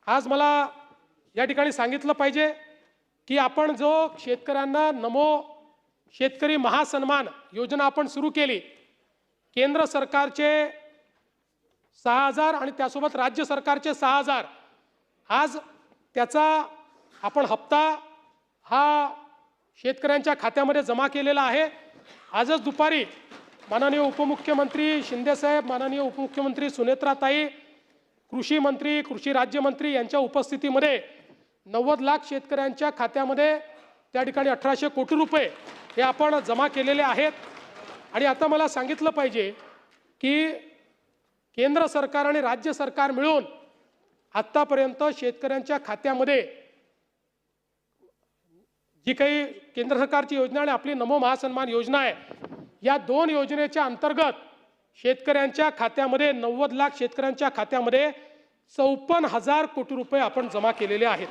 आज मला या ठिकाणी सांगितलं पाहिजे की आपण जो शेतकऱ्यांना नमो शेतकरी महासन्मान योजना आपण सुरू केली, केंद्र सरकारचे 6,000 आणि त्यासोबत राज्य सरकारचे 6,000, आज त्याचा आपण हप्ता हा शेतकऱ्यांच्या खात्यामध्ये जमा केलेला आहे। आजच दुपारी माननीय उपमुख्यमंत्री शिंदेसाहेब, माननीय उपमुख्यमंत्री सुनेत्राताई, कृषी मंत्री, कृषी राज्यमंत्री यांच्या उपस्थितीमध्ये 90 लाख शेतकऱ्यांच्या खात्यामध्ये त्या ठिकाणी 1800 कोटी रुपये हे आपण जमा केलेले आहेत। आणि आता मला सांगितलं पाहिजे की केंद्र सरकार आणि राज्य सरकार मिळून आतापर्यंत शेतकऱ्यांच्या खात्यामध्ये जी काही केंद्र सरकारची योजना आणि आपली नमो महासन्मान योजना आहे, या दोन योजनेच्या अंतर्गत शेतकऱ्यांच्या खात्यामध्ये 90 लाख शेतकऱ्यांच्या खात्यामध्ये 54,000 कोटी रुपये आपण जमा केलेले आहेत।